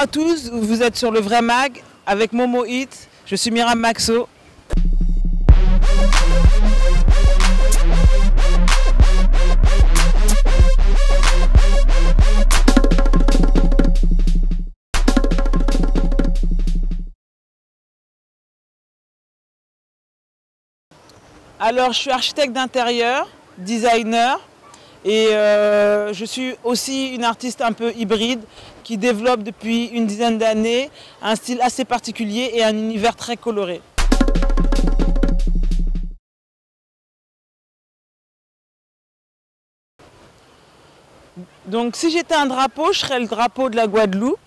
à tous, vous êtes sur le Vrai Mag avec Momo Hit. Je suis Myram Maxo. Alors, je suis architecte d'intérieur, designer et je suis aussi une artiste un peu hybride qui développe depuis une dizaine d'années un style assez particulier et un univers très coloré. Donc si j'étais un drapeau, je serais le drapeau de la Guadeloupe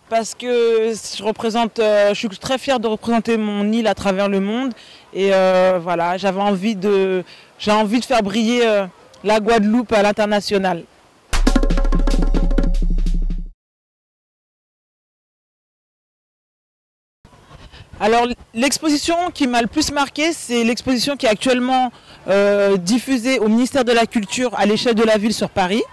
parce que je suis très fière de représenter mon île à travers le monde et voilà, j'ai envie de faire briller la Guadeloupe à l'international. Alors l'exposition qui m'a le plus marqué, c'est l'exposition qui est actuellement diffusée au ministère de la Culture à l'échelle de la ville sur Paris.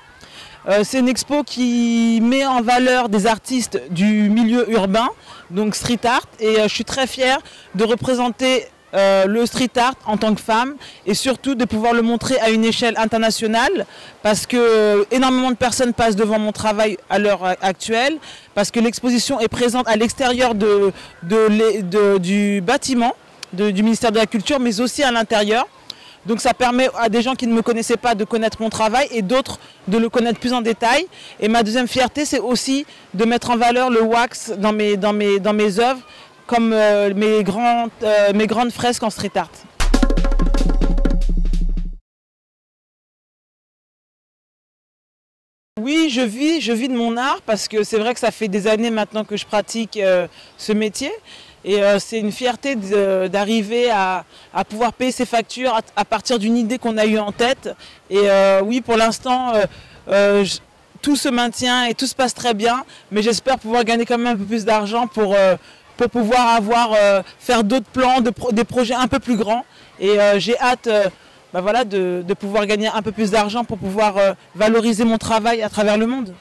C'est une expo qui met en valeur des artistes du milieu urbain, donc street art, et je suis très fière de représenter le street art en tant que femme et surtout de pouvoir le montrer à une échelle internationale parce que énormément de personnes passent devant mon travail à l'heure actuelle, parce que l'exposition est présente à l'extérieur du bâtiment du ministère de la Culture mais aussi à l'intérieur. Donc ça permet à des gens qui ne me connaissaient pas de connaître mon travail et d'autres de le connaître plus en détail. Et ma deuxième fierté, c'est aussi de mettre en valeur le wax dans mes œuvres, comme mes grandes fresques en street art. Oui, je vis de mon art parce que c'est vrai que ça fait des années maintenant que je pratique ce métier. Et c'est une fierté d'arriver à pouvoir payer ses factures à partir d'une idée qu'on a eue en tête. Et oui, pour l'instant, tout se maintient et tout se passe très bien. Mais j'espère pouvoir gagner quand même un peu plus d'argent pour pouvoir faire d'autres plans, des projets un peu plus grands. Et j'ai hâte voilà, de pouvoir gagner un peu plus d'argent pour pouvoir valoriser mon travail à travers le monde.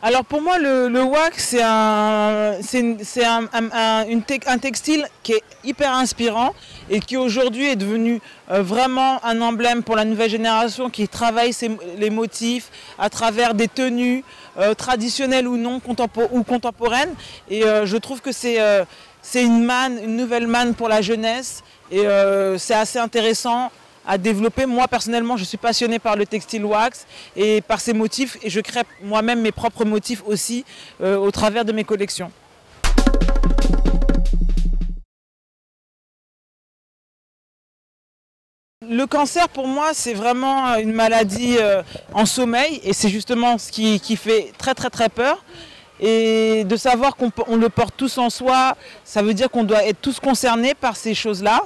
Alors pour moi, le wax, c'est un textile qui est hyper inspirant et qui aujourd'hui est devenu vraiment un emblème pour la nouvelle génération qui travaille les motifs à travers des tenues traditionnelles ou non, ou contemporaines. Et je trouve que c'est une nouvelle manne pour la jeunesse et c'est assez intéressant à développer. Moi personnellement je suis passionnée par le textile wax et par ses motifs et je crée moi-même mes propres motifs aussi au travers de mes collections. Le cancer pour moi c'est vraiment une maladie en sommeil et c'est justement ce qui fait très peur. Et de savoir qu'on le porte tous en soi, ça veut dire qu'on doit être tous concernés par ces choses-là.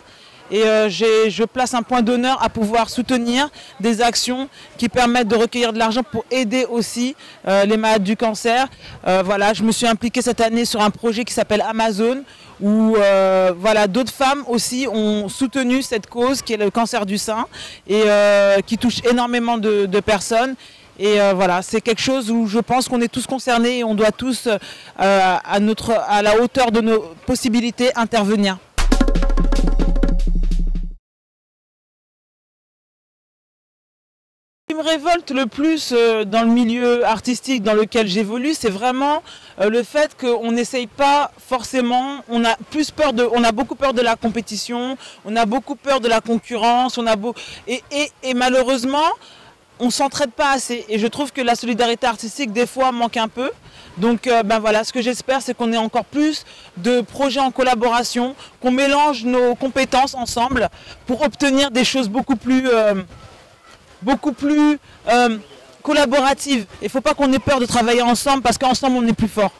Et je place un point d'honneur à pouvoir soutenir des actions qui permettent de recueillir de l'argent pour aider aussi les malades du cancer. Voilà, je me suis impliquée cette année sur un projet qui s'appelle Amazon où voilà, d'autres femmes aussi ont soutenu cette cause qui est le cancer du sein et qui touche énormément de personnes. Et voilà, c'est quelque chose où je pense qu'on est tous concernés et on doit tous, à la hauteur de nos possibilités, intervenir. Ce qui me révolte le plus dans le milieu artistique dans lequel j'évolue, c'est vraiment le fait qu'on n'essaye pas forcément, on a beaucoup peur de la compétition, on a beaucoup peur de la concurrence, et malheureusement, on ne s'entraide pas assez. Et je trouve que la solidarité artistique, des fois, manque un peu. Donc voilà, ce que j'espère, c'est qu'on ait encore plus de projets en collaboration, qu'on mélange nos compétences ensemble pour obtenir des choses beaucoup plus collaboratives. Il ne faut pas qu'on ait peur de travailler ensemble parce qu'ensemble, on est plus fort.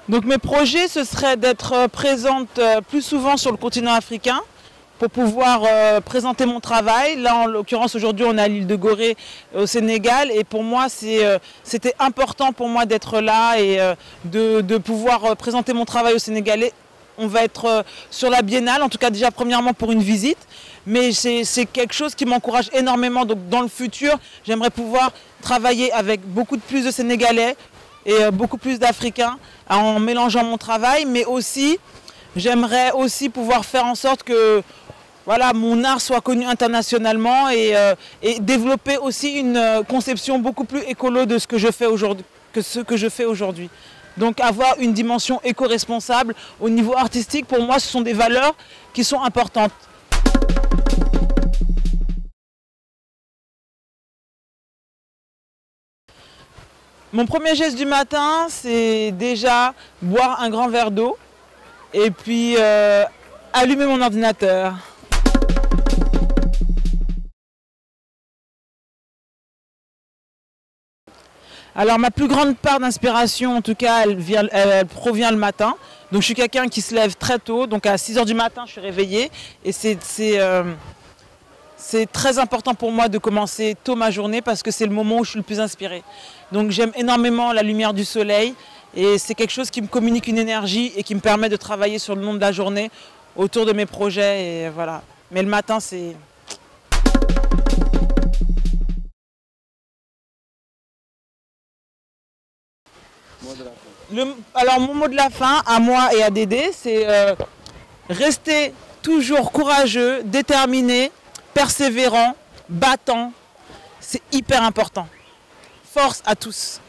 Donc mes projets, ce serait d'être présente plus souvent sur le continent africain pour pouvoir présenter mon travail. Là, en l'occurrence, aujourd'hui, on est à l'île de Gorée au Sénégal. Et pour moi, c'était important pour moi d'être là et de pouvoir présenter mon travail aux Sénégalais on va être sur la biennale, en tout cas déjà premièrement pour une visite. Mais c'est quelque chose qui m'encourage énormément. Donc dans le futur, j'aimerais pouvoir travailler avec beaucoup plus de Sénégalais et beaucoup plus d'Africains en mélangeant mon travail. Mais aussi, j'aimerais aussi pouvoir faire en sorte que voilà, mon art soit connu internationalement et développer aussi une conception beaucoup plus écolo de ce que je fais aujourd'hui. Donc avoir une dimension éco-responsable au niveau artistique, pour moi, ce sont des valeurs qui sont importantes. Mon premier geste du matin, c'est déjà boire un grand verre d'eau et puis allumer mon ordinateur. Alors ma plus grande part d'inspiration, en tout cas, elle provient le matin. Donc je suis quelqu'un qui se lève très tôt, donc à 6 h du matin je suis réveillée. Et c'est très important pour moi de commencer tôt ma journée parce que c'est le moment où je suis le plus inspirée. Donc j'aime énormément la lumière du soleil et c'est quelque chose qui me communique une énergie et qui me permet de travailler sur le long de la journée autour de mes projets. Et voilà. Mais le matin, c'est... Alors mon mot de la fin à moi et à Dédé, c'est rester toujours courageux, déterminé, persévérant, battant. C'est hyper important. Force à tous.